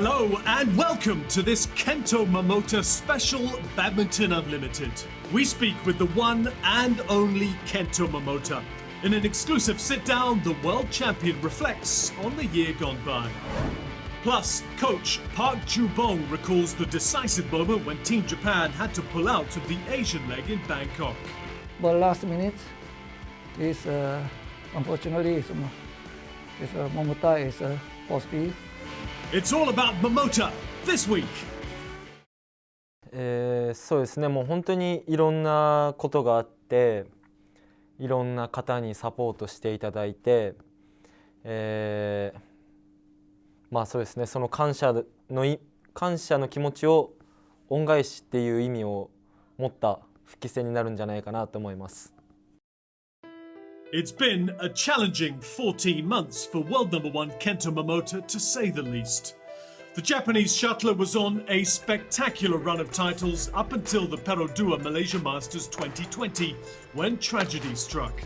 Hello and welcome to this Kento Momota special Badminton Unlimited. We speak with the one and only Kento Momota. In an exclusive sit-down, the world champion reflects on the year gone by. Plus, coach Park Ju-bong recalls the decisive moment when Team Japan had to pull out of the Asian leg in Bangkok. But last minute is unfortunately Momota is positive. It's all about Momota this week. そうですね、もう本当にいろんなことがあっていろんな方にサポートしていただいて、まあそうですね、その感謝の気持ちを恩返しっていう意味を持った復帰戦になるんじゃないかなと思います。It's been a challenging 14 months for world No.1 Kento Momota, to say the least. The Japanese shuttler was on a spectacular run of titles up until the Perodua Malaysia Masters 2020, when tragedy struck.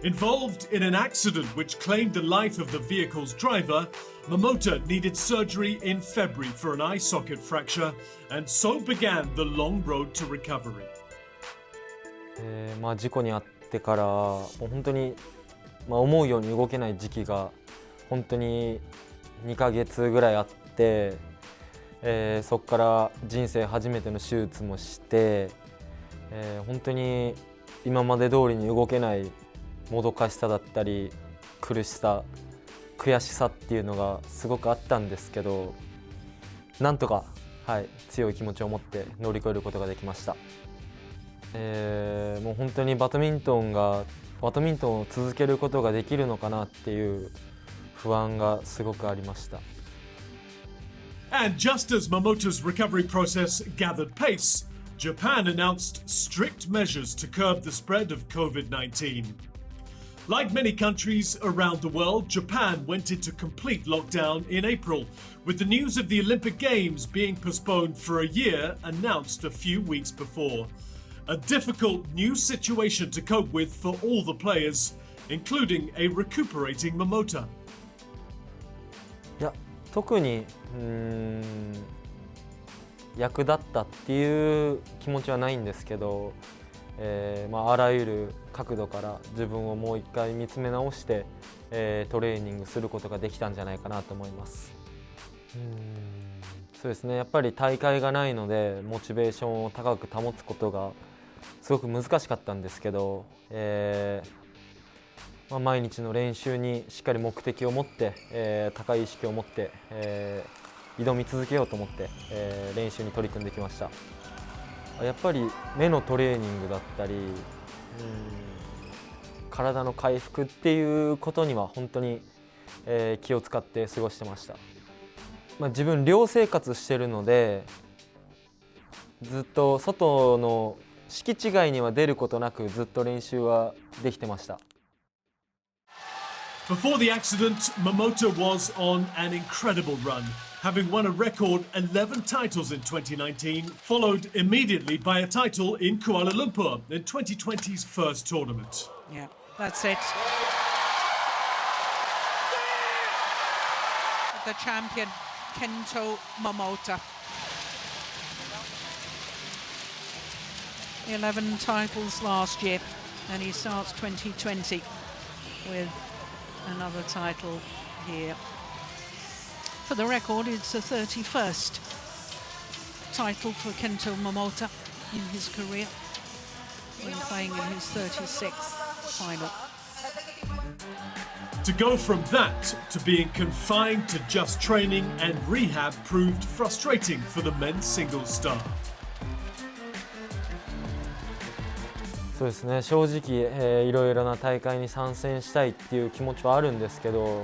Involved in an accident which claimed the life of the vehicle's driver, Momota needed surgery in February for an eye socket fracture, and so began the long road to recovery. まあ事故に遭ってからもう本当に、思うように動けない時期が本当に2ヶ月ぐらいあって、そこから人生初めての手術もして、本当に今まで通りに動けないもどかしさだったり苦しさ悔しさっていうのがすごくあったんですけど、なんとか、強い気持ちを持って乗り越えることができました。もう本当にバドミントンを続けることができるのかなっていう不安がすごくありました。And just as Momota's recovery process gathered pace, Japan announced strict measures to curb the spread of COVID-19. Like many countries around the world, Japan went into complete lockdown in April, with the news of the Olympic Games being postponed for a year announced a few weeks before. A difficult new situation to cope with for all the players, including a recuperating Momota. いや、特に役立ったっていう気持ちはないんですけど、あらゆる角度から自分をもう一回見つめ直して、トレーニングすることができたんじゃないかなと思います。そうですね、やっぱり大会がないのでモチベーションを高く保つことがすごく難しかったんですけど、毎日の練習にしっかり目的を持って、高い意識を持って、挑み続けようと思って、練習に取り組んできました。やっぱり目のトレーニングだったり、体の回復っていうことには本当に、気を使って過ごしてました。自分寮生活してるのでずっと外の敷地外には出ることなくずっと練習はできてました。Before the accident, Momota was on an incredible run, having won a record 11 titles in 2019, followed immediately by a title in Kuala Lumpur in 2020's first tournament. Yeah, that's it. The champion, Kento Momota. 11 titles last year, and he starts 2020 with another title here. For the record, it's the 31st title for Kento Momota in his career, when playing in his 36th final. To go from that to being confined to just training and rehab proved frustrating for the men's singles star. そうですね、正直、いろいろな大会に参戦したいっていう気持ちはあるんですけど、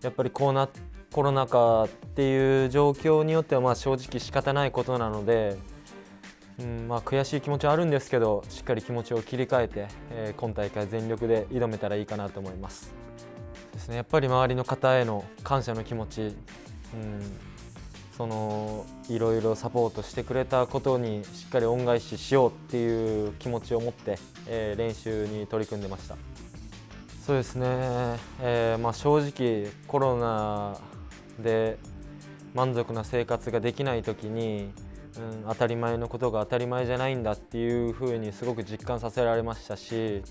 やっぱりコロナ禍っていう状況によっては正直仕方ないことなので、悔しい気持ちはあるんですけど、しっかり気持ちを切り替えて、今大会全力で挑めたらいいかなと思いますですね。やっぱり周りの方への感謝の気持ち、いろいろサポートしてくれたことにしっかり恩返ししようっていう気持ちを持って、練習に取り組んでました。そうですね、正直コロナで満足な生活ができない時に、当たり前のことが当たり前じゃないんだっていうふうにすごく実感させられましたし、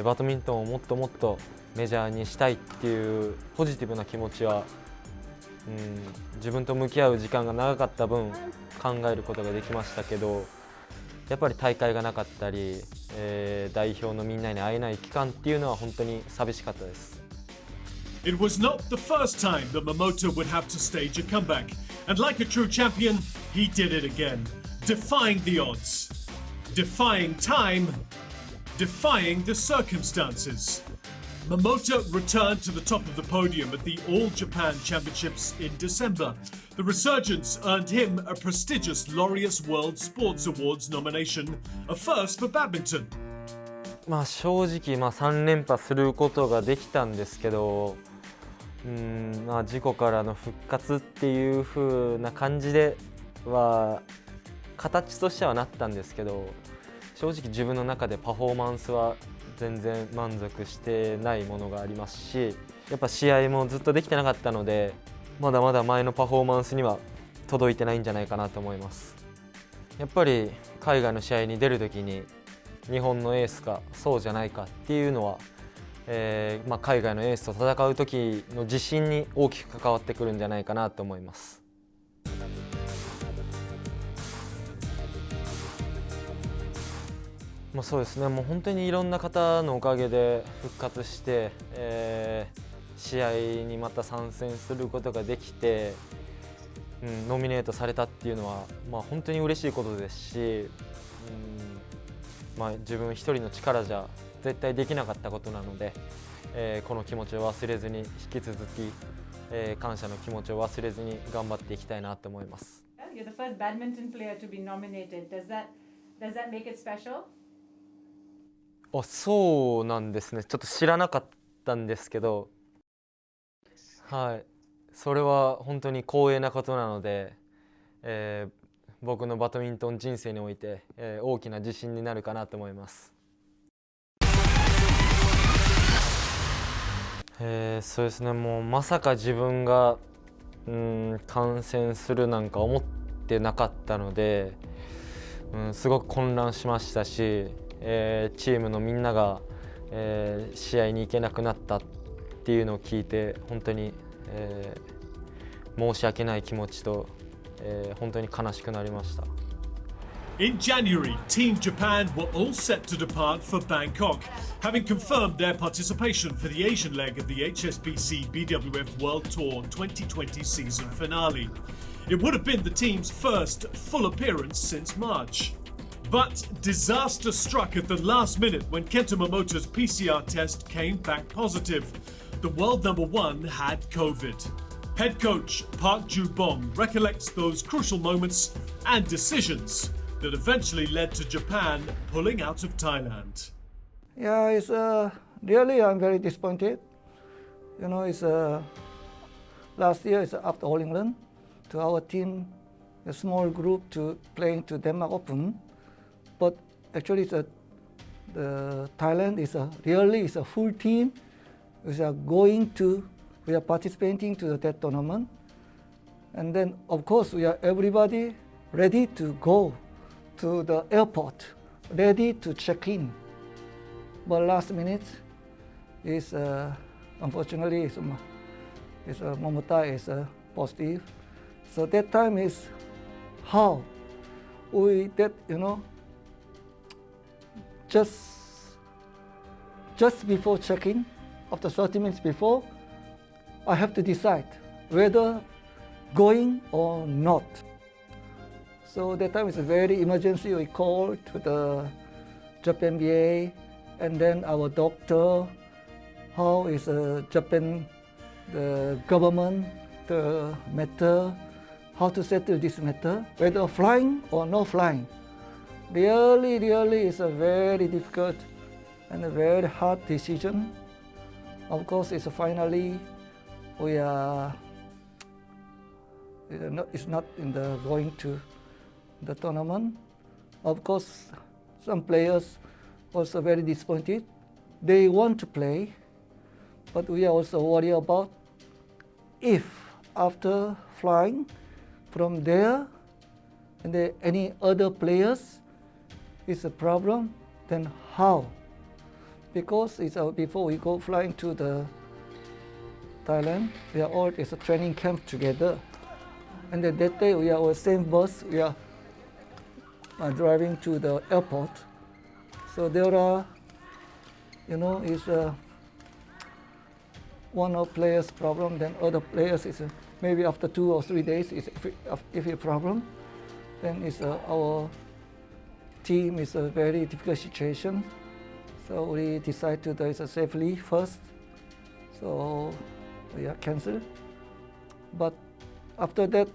バドミントンをもっともっとメジャーにしたいっていうポジティブな気持ちは、自分と向き合う時間が長かった分考えることができましたけど、やっぱり大会がなかったり、代表のみんなに会えない期間っていうのは本当に寂しかったです。It was not the first time that Momota would have to stage a comeback, and like a true champion, he did it again, defying the odds, defying time, defying the circumstances. Momota returned to the top of the podium at the All Japan Championships in December. The resurgence earned him a prestigious Laureus World Sports Awards nomination, a first for badminton. 正直、3連覇することができたんですけど、事故からの復活っていう風な感じでは形としてはなったんですけど、正直自分の中でパフォーマンスは全然満足してないものがありますし、やっぱ試合もずっとできてなかったので、まだまだ前のパフォーマンスには届いてないんじゃないかなと思います。やっぱり海外の試合に出るときに日本のエースかそうじゃないかっていうのは、海外のエースと戦う時の自信に大きく関わってくるんじゃないかなと思います。そうですね、もう本当にいろんな方のおかげで復活して、試合にまた参戦することができて、ノミネートされたっていうのは、本当に嬉しいことですし、自分一人の力じゃ絶対できなかったことなので、この気持ちを忘れずに引き続き、感謝の気持ちを忘れずに頑張っていきたいなと思います。You're the first badminton player to be nominated. Does that make it special? そうなんですね。ちょっと知らなかったんですけど、それは本当に光栄なことなので、僕のバドミントン人生において、大きな自信になるかなと思います。そうですね、もうまさか自分が観戦するなんか思ってなかったので、すごく混乱しましたし、チームのみんなが、試合に行けなくなったっていうのを聞いて本当に、申し訳ない気持ちと、本当に悲しくなりました。In January, Team Japan were all set to depart for Bangkok, having confirmed their participation for the Asian leg of the HSBC BWF World Tour 2020 season finale. It would have been the team's first full appearance since March. But disaster struck at the last minute when Kento Momota's PCR test came back positive. The world #1 had COVID. Head coach Park Ju-bong recollects those crucial moments and decisions that eventually led to Japan pulling out of Thailand. Yeah, it's really I'm very disappointed. It's last year it's after All England to our team, a small group to playing to Denmark Open, but actually the Thailand is really a full team. We are participating to that tournament, and then of course we are everybody ready to go to the airport, ready to check in. But last minute is unfortunately Momota is positive. So that time is how we did, just before check-in, after 30 minutes before, I have to decide whether going or not. So that time is a very emergency. We called to the Japan BA and then our doctor, how is Japan, the government, the matter, how to settle this matter, whether flying or no flying. Really is a very difficult and a very hard decision. Of course, it's finally it's not in the going to the tournament. Of course, some players also very disappointed. They want to play, but we are also worried about if after flying from there, and then any other players is a problem, then how? Because it's before we go flying to the Thailand, we are all it's a training camp together, and then that day we are on the same bus. We are driving to the airport, so there are, is one of players' problem. Then other players is maybe after 2 or 3 days is if a problem, then it's our team is a very difficult situation. So we decide to do it safely first. So we are cancelled. But after that,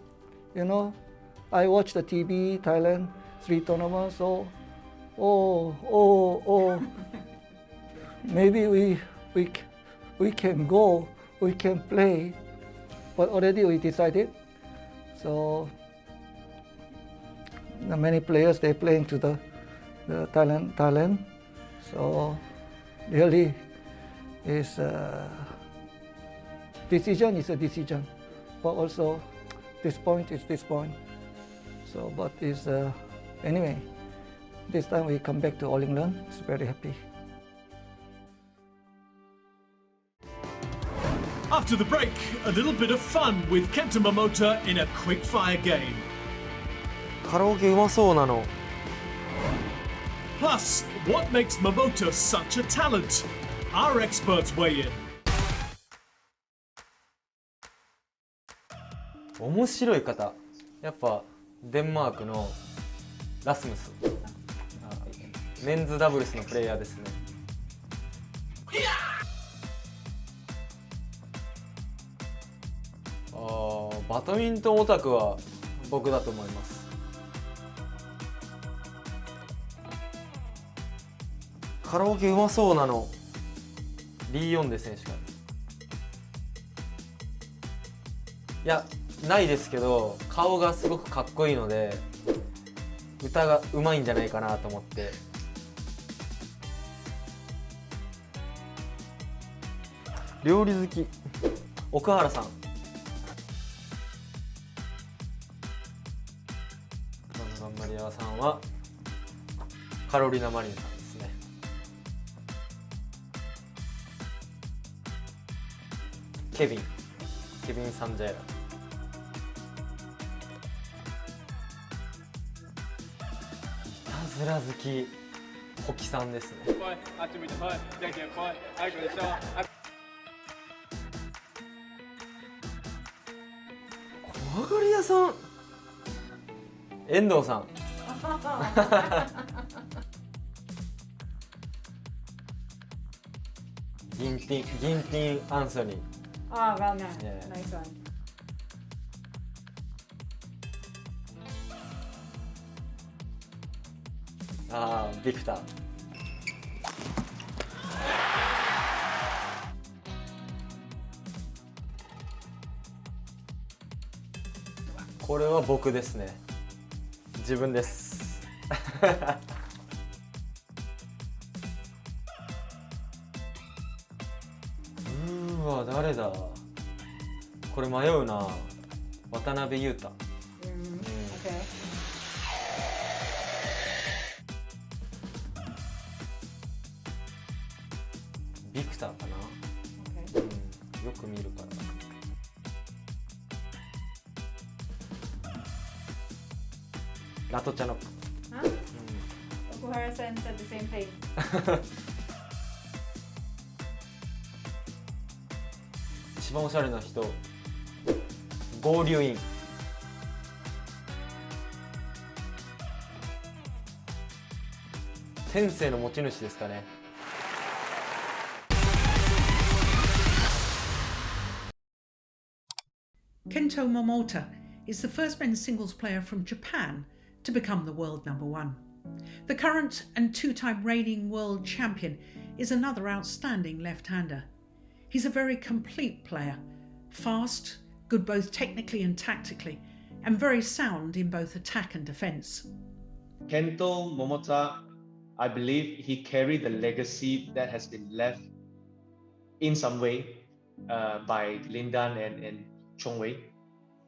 I watched the TV Thailand 3 tournaments. So, maybe we can go, we can play. But already we decided. So many players they playing to the Thailand. So really, is decision is a decision, but also this point is this point. So, but is anyway. This time we come back to All England. It's very happy. After the break, a little bit of fun with Kento Momota in a quickfire game. カラオケうまそうなの。 Plus, what makes Momota such a talent? Our experts weigh in. 面白い方、やっぱデンマークのラスムス、メンズダブルスのプレイヤーですね。バドミントンオタクは僕だと思います。カラオケうまそうなの、リー・ヨンデ選手か。いや、ないですけど、顔がすごくかっこいいので、歌がうまいんじゃないかなと思って。料理好き、奥原さん。頑張り屋さんはカロリナ・マリンさんですね。ケビン・サンジャエラ。いたずら好き、ホキさんですね。怖がり屋さん、遠藤さん。ギンティン・アンソニー。Oh, well done. Yeah. Nice one. ビクター。これは僕ですね。自分です。誰だ。これ迷うな。渡辺裕太。Okay. ビクターかな。Okay. よく見るから。ラトチャノック。Huh? Okuhara-san said the same thing. 一番おしゃれな人、合流員。天性の持ち主ですかね。Kento Momota is the first men's singles player from Japan to become the world #1. The current and 2-time reigning world champion is another outstanding left-hander. He's a very complete player, fast, good both technically and tactically, and very sound in both attack and defence. Kento Momota, I believe he carried the legacy that has been left in some way by Lindan and Chongwei,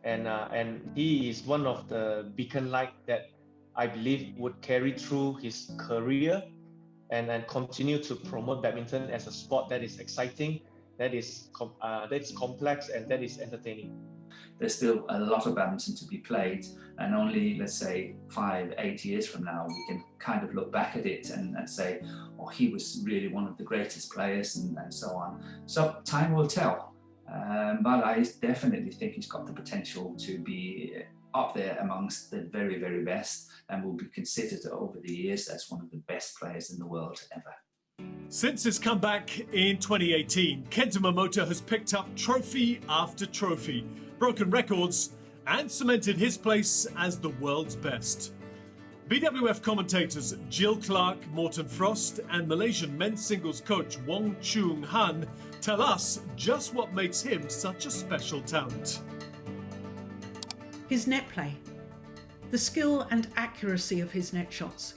and he is one of the beacon light that I believe would carry through his career and continue to promote badminton as a sport that is exciting, that is complex, and that is entertaining. There's still a lot of badminton to be played, and only, let's say, 5-8 years from now, we can kind of look back at it and say, oh, he was really one of the greatest players, and so on. So time will tell, but I definitely think he's got the potential to be up there amongst the very, very best, and will be considered over the years as one of the best players in the world ever. Since his comeback in 2018, Kento Momota has picked up trophy after trophy, broken records, and cemented his place as the world's best. BWF commentators Jill Clark, Morten Frost, and Malaysian men's singles coach Wong Chung Han tell us just what makes him such a special talent. His net play, the skill and accuracy of his net shots.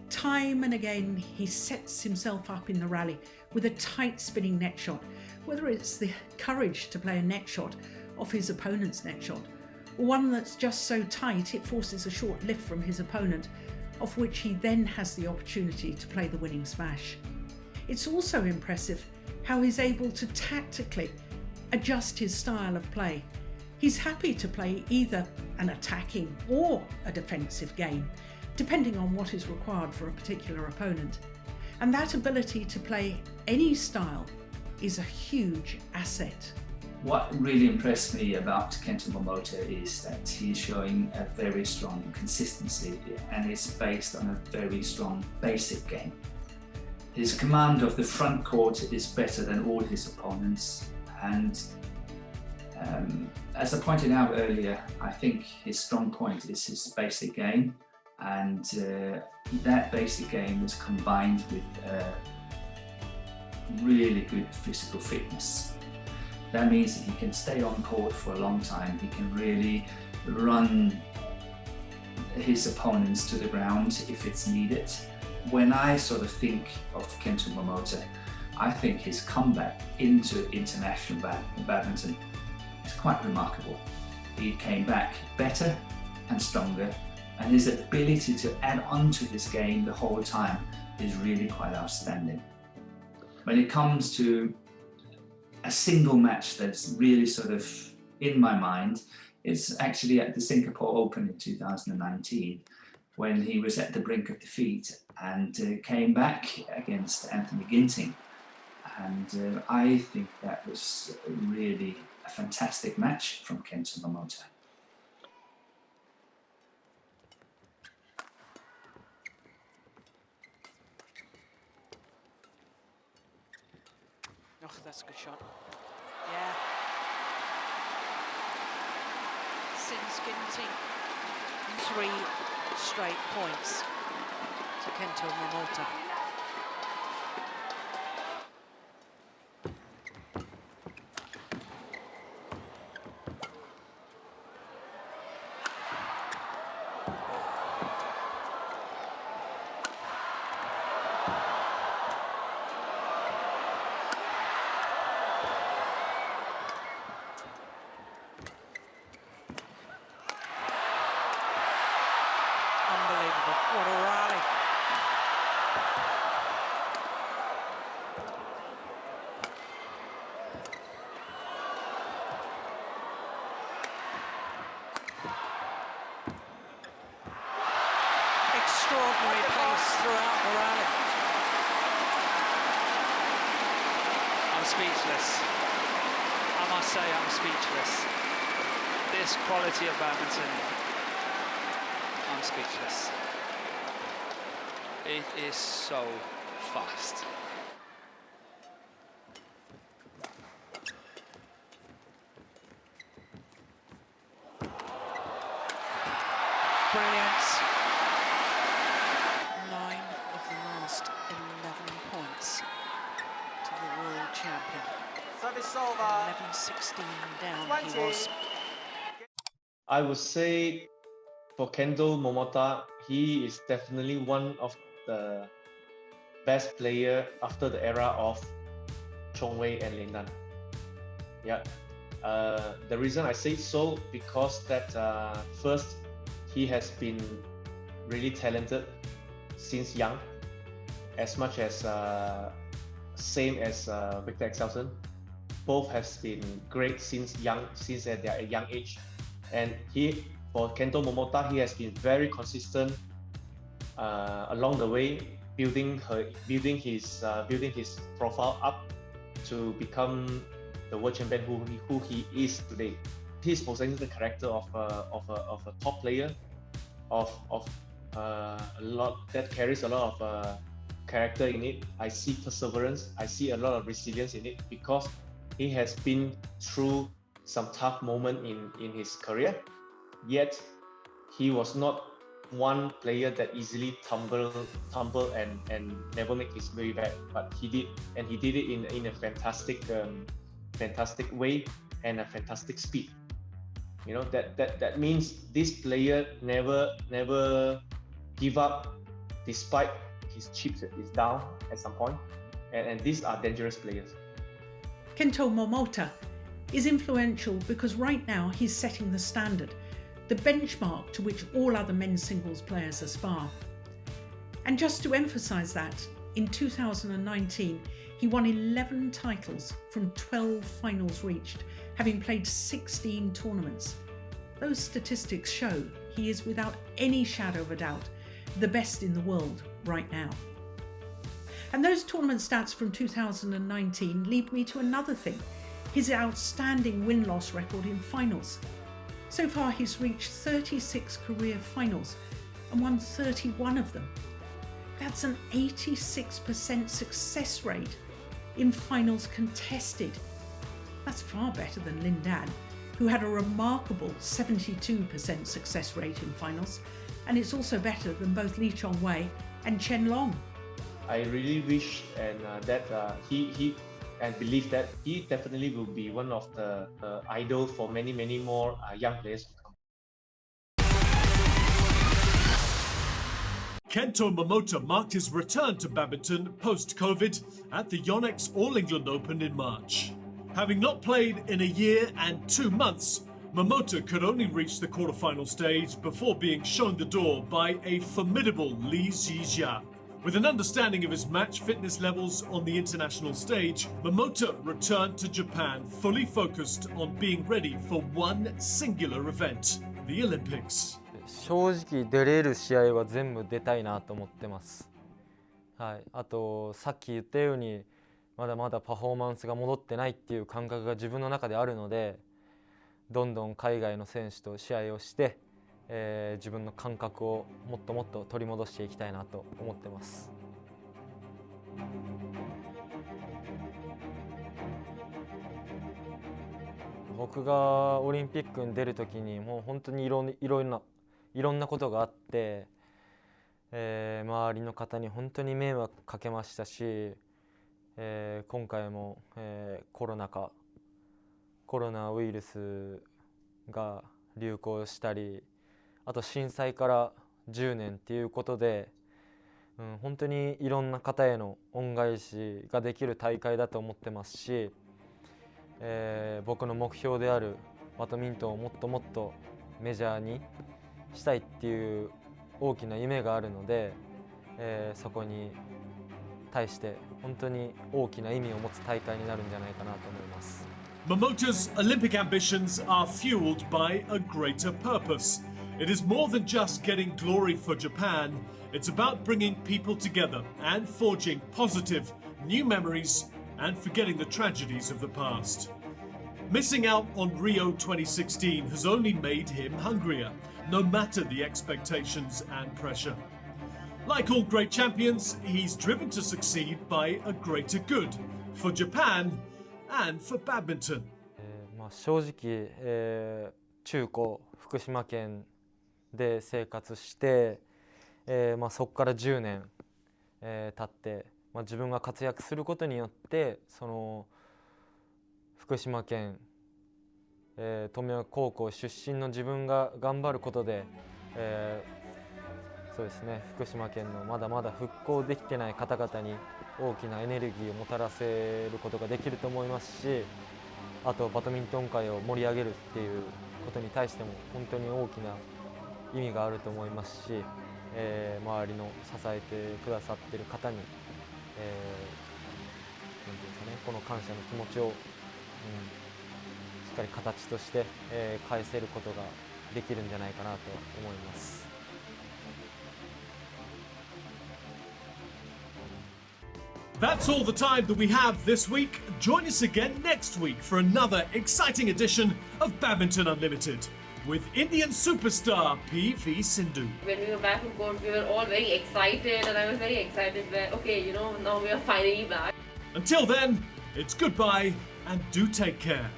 Time and again, he sets himself up in the rally with a tight spinning net shot, whether it's the courage to play a net shot off his opponent's net shot, or one that's just so tight it forces a short lift from his opponent, off which he then has the opportunity to play the winning smash. It's also impressive how he's able to tactically adjust his style of play. He's happy to play either an attacking or a defensive game, depending on what is required for a particular opponent. And that ability to play any style is a huge asset. What really impressed me about Kento Momota is that he's showing a very strong consistency, and it's based on a very strong basic game. His command of the front court is better than all his opponents, and as I pointed out earlier, I think his strong point is his basic game, and that basic game is combined with really good physical fitness. That means that he can stay on court for a long time. He can really run his opponents to the ground if it's needed. When I sort of think of Kento Momota, I think his comeback into international badminton is quite remarkable. He came back better and stronger, and his ability to add on to his game the whole time is really quite outstanding. When it comes to a single match that's really sort of in my mind, it's actually at the Singapore Open in 2019, when he was at the brink of defeat and came back against Anthony Ginting. And I think that was really a fantastic match from Kento Momota. Oh, that's a good shot. Yeah. Since Ginting, 3 straight points to Kento Momota. Unbelievable. What a rally. Extraordinary pace throughout the rally. I'm speechless. I must say I'm speechless. This quality of badminton, I'm speechless. It is so fast. Brilliant. 9 of the last 11 points to the world champion. 11-16 down he was. I would say for Kento Momota, he is definitely one of the best player after the era of Chongwei and Lin Nan. Yeah, The reason I say so because that first, he has been really talented since young, as much as same as Victor Excelson. Both has been great since at their young age, and for Kento Momota, he has been very consistent along the way, building his profile up to become the world champion who he is today. He's possessing the character of a top player, of a lot that carries a lot of character in it. I see perseverance. I see a lot of resilience in it because he has been through some tough moment in his career. Yet he was not one player that easily tumble and never make his way back. But he did, and he did it in a fantastic way and a fantastic speed. You know, that means this player never give up despite his chips is down at some point, and these are dangerous players. Kento Momota is influential because right now he's setting the standard, the benchmark to which all other men's singles players aspire. And just to emphasise that, in 2019 he won 11 titles from 12 finals reached, having played 16 tournaments. Those statistics show he is without any shadow of a doubt the best in the world right now. And those tournament stats from 2019 lead me to another thing, his outstanding win-loss record in finals. So far he's reached 36 career finals and won 31 of them. That's an 86% success rate in finals contested. That's far better than Lin Dan, who had a remarkable 72% success rate in finals, and it's also better than both Lee Chong Wei and Chen Long. I really wish and that he and believe that he definitely will be one of the idol for many more young players to come. Kento Momota marked his return to badminton post-COVID at the Yonex All England Open in March. Having not played in a year and 2 months, Momota could only reach the quarterfinal stage before being shown the door by a formidable Li Zhijia. With an understanding of his match fitness levels on the international stage, Momota returned to Japan fully focused on being ready for one singular event, the Olympics. 正直出れる試合は全部出たいなと思ってます。はい、あとさっき言ったようにまだまだパフォーマンスが戻ってないっていう感覚が自分の中であるので、どんどん海外の選手と試合をして、自分の感覚をもっともっと取り戻していきたいなと思ってます。僕がオリンピックに出るときにもう本当にいろんなことがあって、周りの方に本当に迷惑かけましたし、今回も、コロナウイルスが流行したり、あと震災から10年っていうことで、本当にいろんな方への恩返しができる大会だと思ってますし、僕の目標であるバドミントンをもっともっとメジャーにしたいっていう大きな夢があるので、そこに対して本当に大きな意味を持つ大会になるんじゃないかなと思います。Momota's Olympic ambitions are fueled by a greater purpose. It is more than just getting glory for Japan. It's about bringing people together and forging positive, new memories and forgetting the tragedies of the past. Missing out on Rio 2016 has only made him hungrier, no matter the expectations and pressure. Like all great champions, he's driven to succeed by a greater good for Japan and for badminton. 正直、中高福島県で生活して、そこから10年、経って、自分が活躍することによってその福島県、富岡高校出身の自分が頑張ることで、そうですね、福島県のまだまだ復興できてない方々に大きなエネルギーをもたらせることができると思いますし、あとバドミントン界を盛り上げるっていうことに対しても本当に大きな意味があると思いますし、周りの支えてくださっている方に、なんていうんですかね、この感謝の気持ちを、しっかり形として、返せることができるんじゃないかなと思います。That's all the time that we have this week. Join us again next week for another exciting edition of Badminton Unlimited with Indian superstar PV Sindhu. When we were back from court, we were all very excited, and I was very excited that, okay, now we are finally back. Until then, it's goodbye and do take care.